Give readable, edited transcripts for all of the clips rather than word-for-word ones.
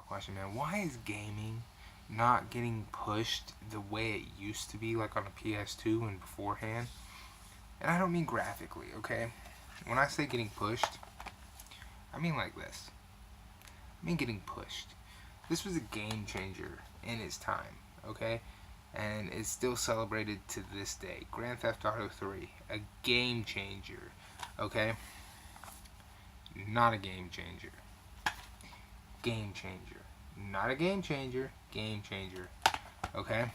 question, man. Why is gaming not getting pushed the way it used to be, like on a PS2 and beforehand? And I don't mean graphically, okay? When I say getting pushed, I mean like this. I mean getting pushed. This was a game changer in its time, okay? And it's still celebrated to this day. Grand Theft Auto 3, a game changer, okay? Not a game changer. Game changer. Not a game changer, game changer, okay?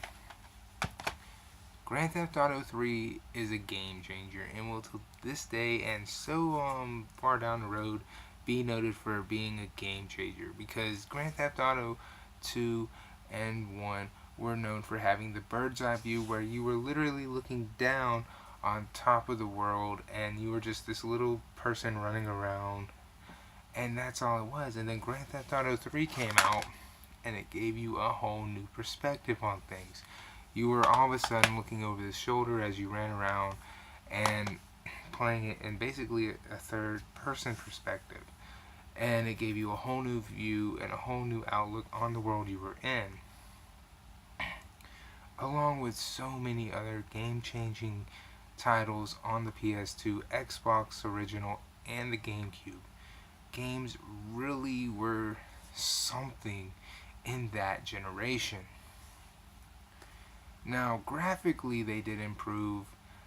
Grand Theft Auto 3 is a game changer and will to this day and so far down the road be noted for being a game changer, because Grand Theft Auto 2 and 1 were known for having the bird's eye view where you were literally looking down on top of the world and you were just this little person running around, and that's all it was. And then Grand Theft Auto 3 came out and it gave you a whole new perspective on things. You were all of a sudden looking over the shoulder as you ran around and playing it in basically a third person perspective. And it gave you a whole new view and a whole new outlook on the world you were in. Along with so many other game changing titles on the PS2, Xbox Original, and the GameCube. Games really were something in that generation. Now, graphically, they did improve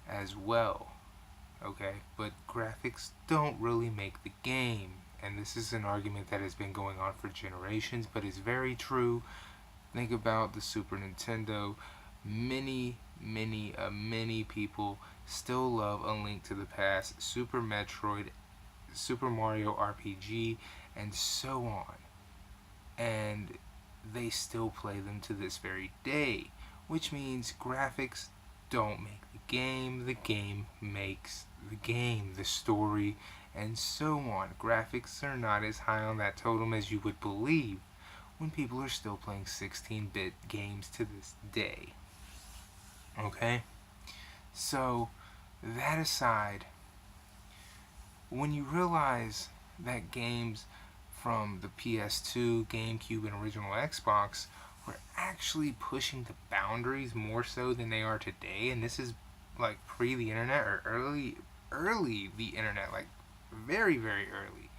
as well, okay? But graphics don't really make the game. And this is an argument that has been going on for generations, but it's very true. Think about the Super Nintendo. Many people still love A Link to the Past, Super Metroid, Super Mario RPG, and so on. And they still play them to this very day, which means graphics don't make the game makes the game, the story, and so on. Graphics are not as high on that totem as you would believe when people are still playing 16-bit games to this day. Okay? So, that aside, when you realize that games from the PS2, GameCube, and original Xbox were actually pushing the boundaries more so than they are today, and this is like pre the internet or early the internet, like very early.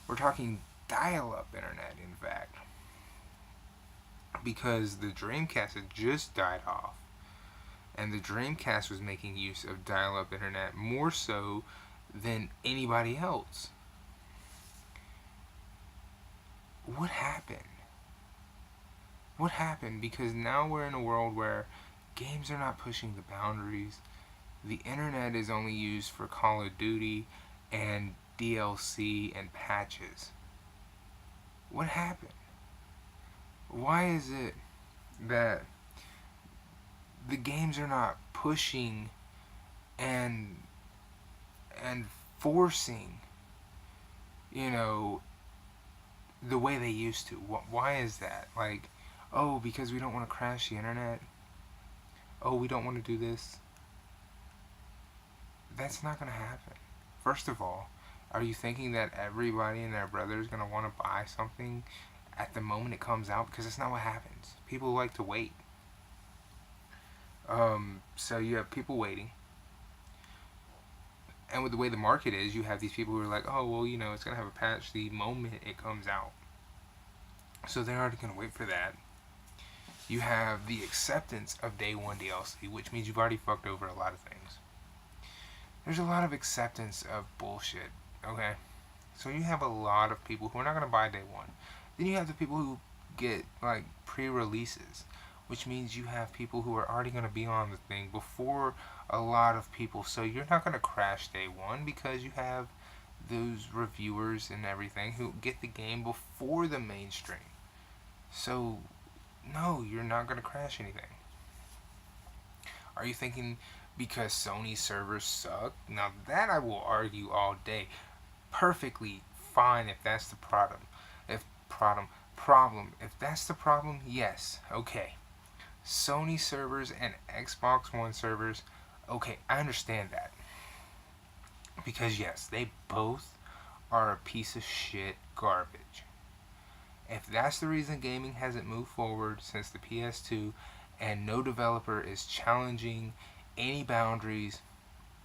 We're talking dial-up internet, in fact, because the Dreamcast had just died off, and the Dreamcast was making use of dial-up internet more so than anybody else. What happened? What happened? Because now we're in a world where games are not pushing the boundaries. The internet is only used for Call of Duty and DLC and patches. What happened? Why is it that the games are not pushing and forcing, the way they used to? Why is that? Like, oh, because we don't want to crash the internet. Oh, we don't want to do this. That's not going to happen. First of all, are you thinking that everybody and their brother is going to want to buy something at the moment it comes out? Because that's not what happens. People like to wait. So you have people waiting. And with the way the market is, you have these people who are like, oh, well, it's going to have a patch the moment it comes out. So they're already going to wait for that. You have the acceptance of day one DLC, which means you've already fucked over a lot of things. There's a lot of acceptance of bullshit, okay? So you have a lot of people who are not going to buy day one. Then you have the people who get, like, pre-releases, which means you have people who are already going to be on the thing before a lot of people. So you're not going to crash day one because you have those reviewers and everything who get the game before the mainstream. So, no, you're not going to crash anything. Are you thinking because Sony servers suck? Now that I will argue all day. Perfectly fine if that's the problem. If that's the problem, yes, okay. Sony servers and Xbox One servers, okay, I understand that. Because yes, they both are a piece of shit garbage. If that's the reason gaming hasn't moved forward since the PS2 and no developer is challenging any boundaries,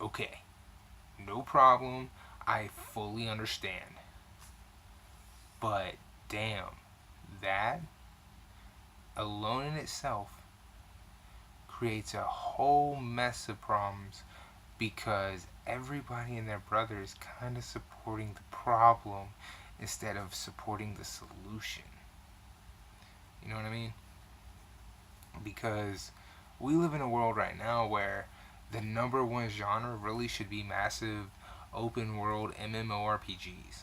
okay, no problem. I fully understand. But damn, that alone in itself creates a whole mess of problems because everybody and their brother is kind of supporting the problem instead of supporting the solution. You know what I mean? Because we live in a world right now where the number one genre really should be massive open world MMORPGs.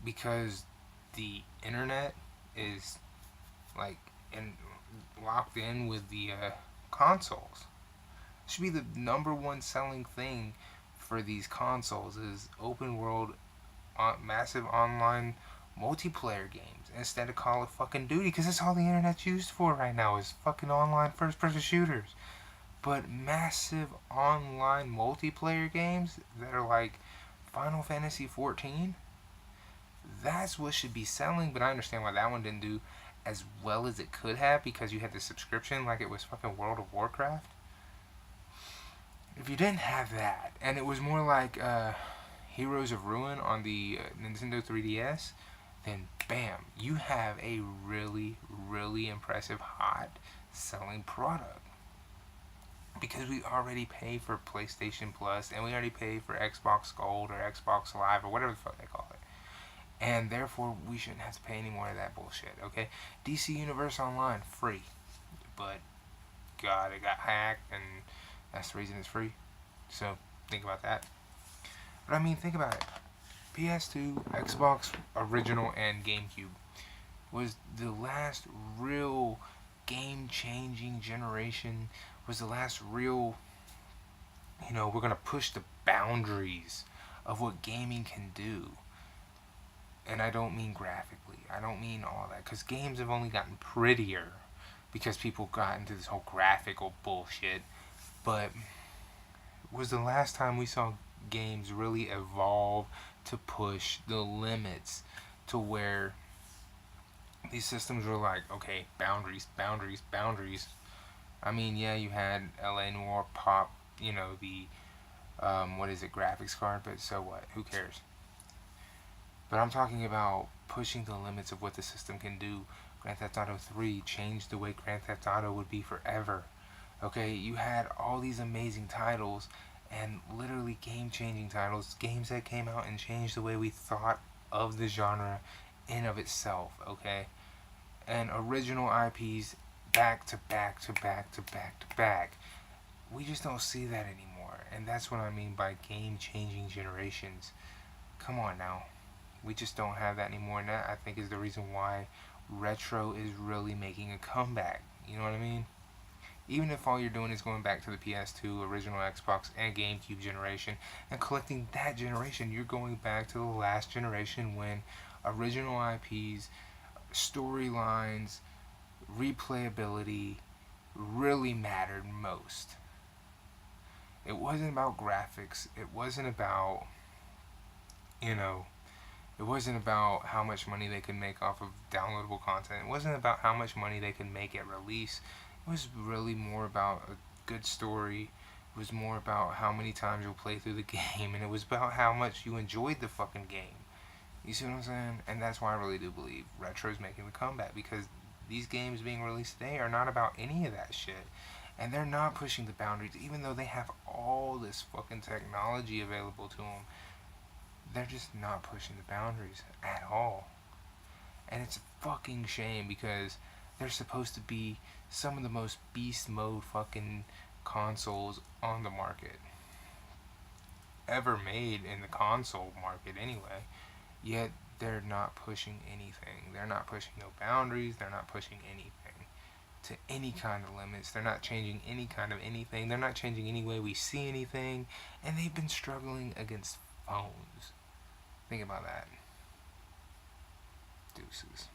Because the internet is like in, locked in with the consoles. It should be the number one selling thing for these consoles is open world massive online multiplayer games instead of Call of fucking Duty because that's all the internet's used for right now is fucking online first person shooters. But massive online multiplayer games that are like Final Fantasy 14, that's what should be selling. But I understand why that one didn't do as well as it could have because you had the subscription like it was fucking World of Warcraft. If you didn't have that and it was more like Heroes of Ruin on the Nintendo 3DS, then bam, you have a really, really impressive, hot selling product. Because we already pay for PlayStation Plus and we already pay for Xbox Gold or Xbox Live or whatever the fuck they call it. And therefore, we shouldn't have to pay any more of that bullshit, okay? DC Universe Online, free. But, God, it got hacked and that's the reason it's free. So, think about that. But I mean, think about it. PS2, Xbox Original, and GameCube was the last real game-changing generation. Was the last real, we're going to push the boundaries of what gaming can do. And I don't mean graphically. I don't mean all that. Because games have only gotten prettier because people got into this whole graphical bullshit. But was the last time we saw games really evolve to push the limits to where these systems were like, okay, boundaries, boundaries, boundaries. I mean, yeah, you had LA Noire pop, the, graphics card, but so what? Who cares? But I'm talking about pushing the limits of what the system can do. Grand Theft Auto 3 changed the way Grand Theft Auto would be forever. Okay, you had all these amazing titles and literally game-changing titles, games that came out and changed the way we thought of the genre in of itself, okay? And original IPs back to back to back to back to back. We just don't see that anymore. And that's what I mean by game-changing generations. Come on now. We just don't have that anymore, and that I think is the reason why retro is really making a comeback. You know what I mean? Even if all you're doing is going back to the PS2, original Xbox, and GameCube generation, and collecting that generation, you're going back to the last generation when original IPs, storylines, replayability really mattered most. It wasn't about graphics. It wasn't about, it wasn't about how much money they could make off of downloadable content. It wasn't about how much money they could make at release. It was really more about a good story. It was more about how many times you'll play through the game. And it was about how much you enjoyed the fucking game. You see what I'm saying? And that's why I really do believe retro is making the comeback. Because these games being released today are not about any of that shit. And they're not pushing the boundaries. Even though they have all this fucking technology available to them. They're just not pushing the boundaries at all. And it's a fucking shame because they're supposed to be some of the most beast mode fucking consoles on the market. Ever made in the console market anyway. Yet they're not pushing anything. They're not pushing no boundaries. They're not pushing anything to any kind of limits. They're not changing any kind of anything. They're not changing any way we see anything. And they've been struggling against phones. Think about that. Deuces.